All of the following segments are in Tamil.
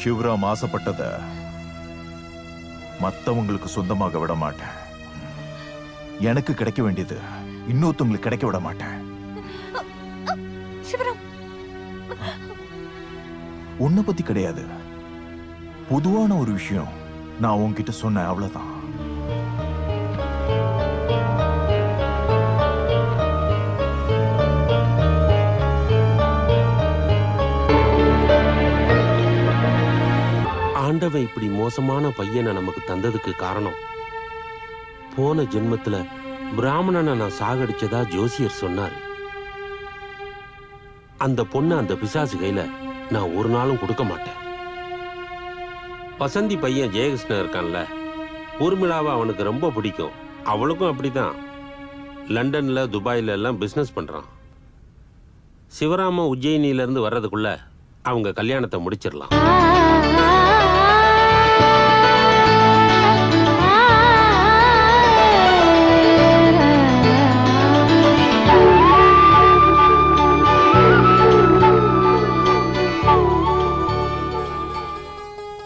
சிவராம் ஆசைப்பட்டத மத்தவங்களுக்கு சொந்தமாக விட மாட்டேன். எனக்கு கிடைக்க வேண்டியது இன்னொருத்தவங்களுக்கு கிடைக்க விட மாட்டேன். உன்னை பத்தி கிடையாது, பொதுவான ஒரு விஷயம் நான் உன்கிட்ட சொன்னேன், அவ்வளவுதான். ஆண்டவன் இப்படி மோசமான பையனை நமக்கு தந்ததுக்கு காரணம், போன ஜென்மத்துல பிராமணனை நான் சாகடிச்சதா ஜோசியர் சொன்னாரு. அந்த பொண்ணு அந்த பிசாசு கையில நான் ஒரு நாளும் கொடுக்க மாட்டேன். வசந்தி பையன் ஜெயகிருஷ்ணன் இருக்கான்ல, ஊர்மிளாவை அவனுக்கு ரொம்ப பிடிக்கும். அவளுக்கும் அப்படிதான். லண்டன்ல துபாயில எல்லாம் பிசினஸ் பண்றான். சிவராம உஜ்ஜயினில இருந்து வர்றதுக்குள்ள அவங்க கல்யாணத்தை முடிச்சிடலாம்.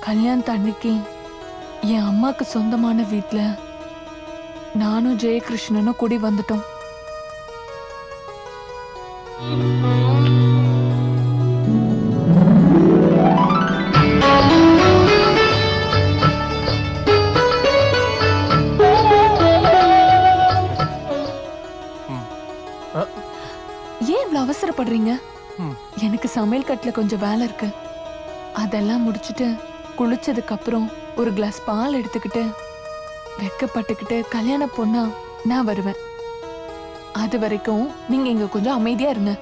கல்யாணத்து அன்னைக்கு என் அம்மாக்கு சொந்தமான வீட்டுல நானும் ஜெயகிருஷ்ணனும் கூடி வந்துட்டோம். ஏன் இவ்வளவு அவசரப்படுறீங்க? எனக்கு சமையல் கட்டுல கொஞ்சம் வேலை இருக்கு. அதெல்லாம் முடிச்சுட்டு குளிச்சதுக்கு அப்புறம் ஒரு கிளாஸ் பால் எடுத்துக்கிட்டு வெக்கப்பட்டுக்கிட்டு கல்யாண பொண்ணா நான் வருவேன். அது வரைக்கும் நீங்க இங்க கொஞ்சம் அமைதியா இருங்க.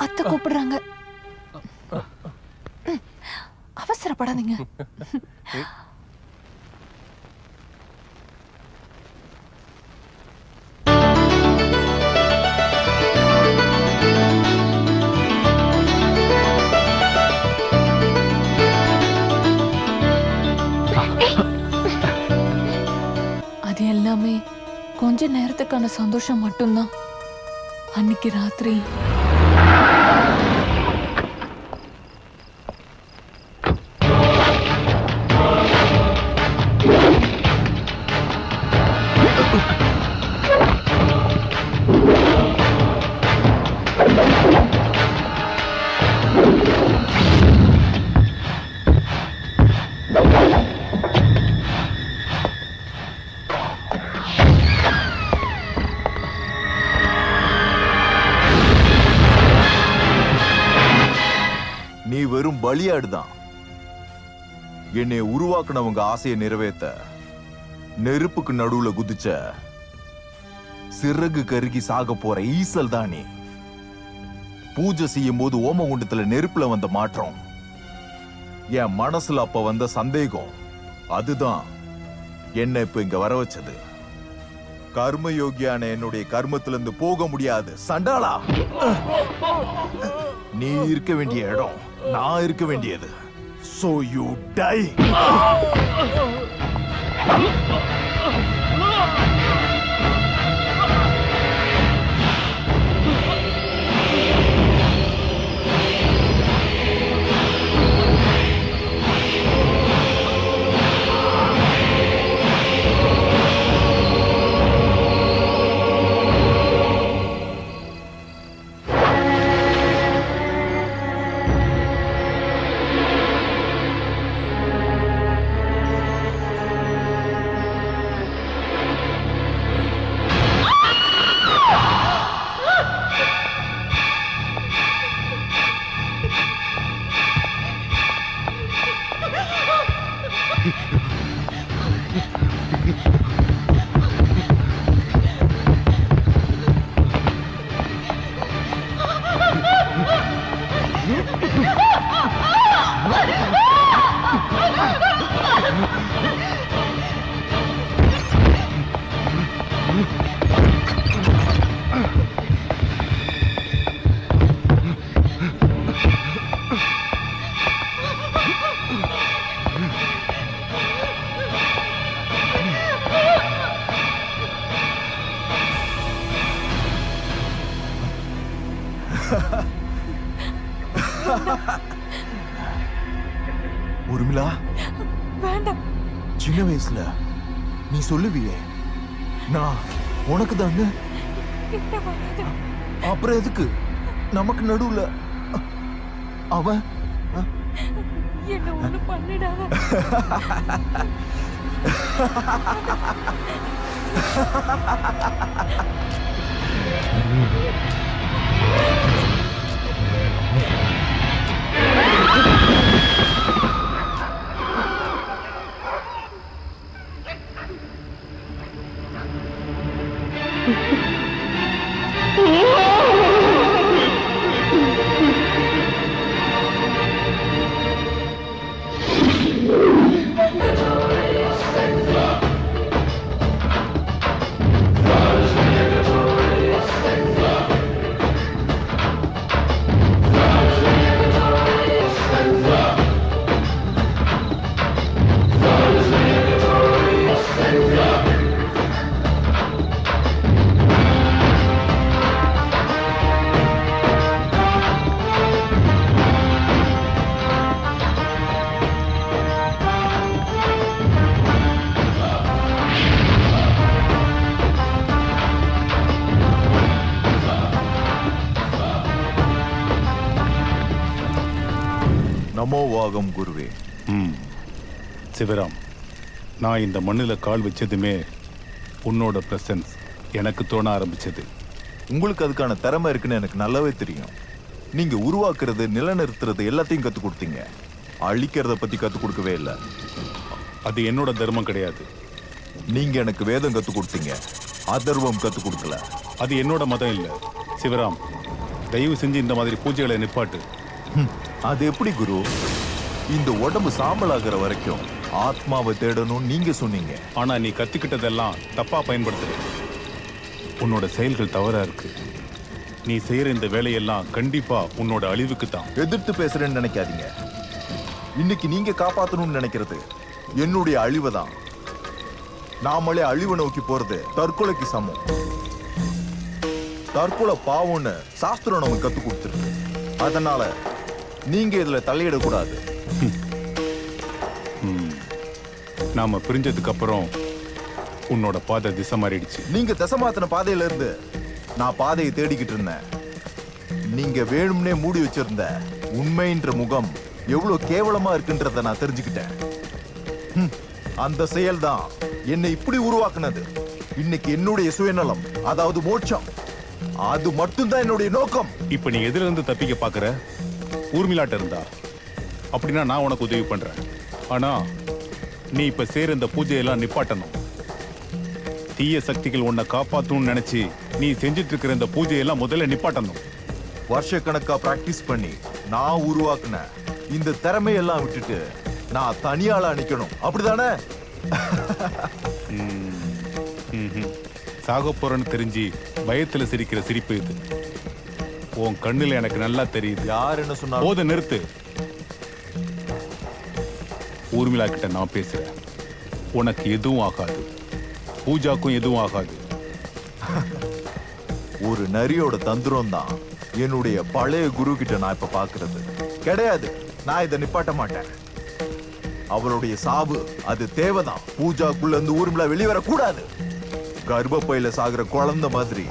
அத்தை கூப்பிடுறாங்க, அவசரப்படாதீங்க. அது எல்லாமே கொஞ்ச நேரத்துக்கான சந்தோஷம் மட்டும்தான். அன்னைக்கு ராத்திரி நீ வெறும் பலியாடுதான். என்னை உருவாக்குனவங்க ஆசையை நிறைவேற்ற நெருப்புக்கு நடுவுல குதிச்ச சிறகு கருகி சாக போற ஈசல் தான் நீ. பூஜை செய்யும் போது ஓமகுண்டத்துல நெருப்புல வந்த மாற்றம், என் மனசுல அப்ப வந்த சந்தேகம், அதுதான் என்ன இப்ப இங்க வர வச்சது. கர்மயோகியான என்னுடைய கர்மத்திலிருந்து போக முடியாது சண்டாளா. நீ இருக்க வேண்டிய இடம் நான் இருக்க வேண்டியது. So you die. ஊர்மிளா, வேண்டாம். சின்ன வயசுல நீ சொல்லுவியே நான் உனக்கு தான்னு, கிட்ட வராத. அப்புறம் எதுக்கு நமக்கு நடுவுல அவன்? என்ன ஒண்ணு பண்ணிடாத. நமோவாகம் குருவே. சிவராம், நான் இந்த மண்ணில் கால் வச்சதுமே உன்னோட பிரசன்ஸ் எனக்கு தோண ஆரம்பிச்சது. உங்களுக்கு அதுக்கான திறமை இருக்குன்னு எனக்கு நல்லாவே தெரியும். நீங்க உருவாக்குறது, நிலநிறுத்துறது எல்லாத்தையும் கத்து கொடுத்தீங்க. அழிக்கிறத பத்தி கத்து கொடுக்கவே இல்லை. அது என்னோட தர்மம் கிடையாது. நீங்க எனக்கு வேதம் கத்து கொடுத்தீங்க, அதர்வம் கத்து கொடுக்கல. அது என்னோட மதம் இல்லை. சிவராம், தயவு செஞ்சு இந்த மாதிரி பூஜைகளை நிப்பாட்டு. அது எப்படி குரு? இந்த உடம்பு சாம்பலாகிற வரைக்கும் ஆத்மாவை தேடணும் நீங்க சொன்னீங்க. ஆனா நீ கத்துக்கிட்டதெல்லாம் தப்பா பயன்படுத்துற. உன்னோட செயல்கள் தவறா இருக்கு. நீ செய்யற இந்த வேலையெல்லாம் கண்டிப்பா உன்னோட அழிவுக்கு தான். எதிர்த்து பேசுறேன்னு நினைக்காதீங்க. இன்னைக்கு நீங்க காப்பாத்தணும்னு நினைக்கிறது என்னுடைய அழிவை தான். நாமளே அழிவை நோக்கி போறது தற்கொலைக்கு சமம். தற்கொலை பாவம்னு சாஸ்திரம் நமக்கு கத்து கொடுத்துருக்கு. அதனால நீங்க இதுல தலையிடக்கூடாது. நாம பிரிஞ்சதுக்கு அப்புறம் உன்னோட பாதை திசை மாறிடுச்சு. நீங்க திசை மாத்தின பாதையில இருந்து நான் பாதையை தேடிக்கிட்டு இருந்தேன். நீங்க வேணும்னே மூடி வச்சிருந்த உண்மைன்ற முகம் எவ்வளவு கேவலமா இருக்குன்றத நான் தெரிஞ்சுக்கிட்டேன். அந்த செயல் தான் என்னை இப்படி உருவாக்குனது. இன்னைக்கு என்னுடைய சுயநலம், அதாவது மோட்சம், அது மட்டும்தான் என்னுடைய நோக்கம். இப்ப நீ எதிர இருந்து தப்பிக்க பாக்குற ஊர்மிளாட்ட இருந்தா அப்படின்னா நான் உனக்கு உதவி பண்றேன். ஆனா நீ இப்ப சேர இந்த பூஜையெல்லாம் நிப்பாட்டணும். தீய சக்திகள் உன்னை காப்பாத்தணும்னு நினைச்சு நீ செஞ்சிட்டு இருக்கிற இந்த பூஜையெல்லாம் முதல்ல நிப்பாட்டணும். வருஷக்கணக்கா பிராக்டிஸ் பண்ணி நான் உருவாக்குன இந்த திறமையெல்லாம் விட்டுட்டு நான் தனியாளா நிக்கணும், அப்படிதானே? சாக போறன்னு தெரிஞ்சு பயத்துல சிரிக்கிற சிரிப்பு இது. உன் கண்ணுல எனக்கு நல்லா தெரியுது. யார் என்ன சொன்னாலும் போத நிறுத்து. ஊர்மிளா கிட்ட நான் பேசுறேன். உனக்கு எதுவும் ஆகாது, பூஜாக்கும் எதுவும் ஆகாது. ஒரு நரியோட தந்திரம் தான் என்னுடைய பழைய குரு கிட்ட நான் இப்ப பாக்குறது. கிடையாது, நான் இதை நிப்பாட்ட மாட்டேன். அவளுடைய சாவு அது தேவைதான். பூஜாக்குள்ள இருந்து ஊர்மிளா வெளிவரக்கூடாது. கர்ப்பப்பையில சாகுற குழந்தை மாதிரி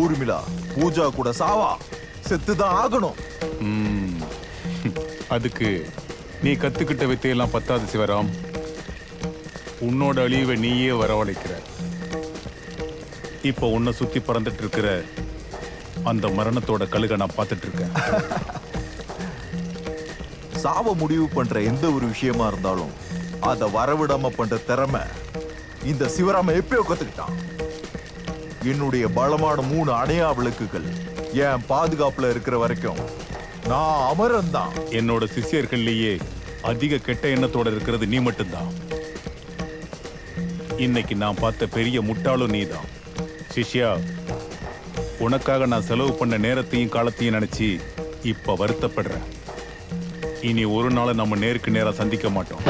ஊர்மிளா பூஜா கூட சாவா, செத்துதான் ஆகணும். அதுக்கு நீ கத்துக்கிட்ட வித்தையெல்லாம் பத்தாது சிவராம். உன்னோட அழிவை நீயே வரவழைக்கிற. இப்ப உன்னை சுத்தி பறந்துட்டு இருக்கிற அந்த மரணத்தோட கழுக நான் பார்த்துட்டு இருக்கேன். சாவ முடிவு பண்ற எந்த ஒரு விஷயமா இருந்தாலும் அத வரவிடாம பண்ற திறமை இந்த சிவராம எப்பயோ கத்துக்கிட்டான். என்னுடைய பலமான 3 அணையா விளக்குகள் என் பாதுகாப்புல இருக்கிற வரைக்கும் நான் அமரன் தான். என்னோட சிஷ்யர்கள்லயே அதிக கெட்ட எண்ணத்தோட இருக்கிறது நீ மட்டும்தான். இன்னைக்கு நான் பார்த்த பெரிய முட்டாளும் நீதான். சிஷ்யா, உனக்காக நான் செலவு பண்ண நேரத்தையும் காலத்தையும் நினைச்சு இப்ப வருத்தப்படுறேன். இனி ஒரு நாள் நம்ம நேருக்கு நேரா சந்திக்க மாட்டோம்.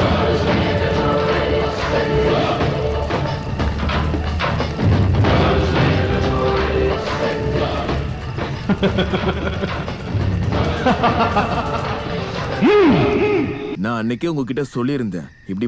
நான் அன்னைக்கே உங்ககிட்ட சொல்லியிருந்தேன், இப்படி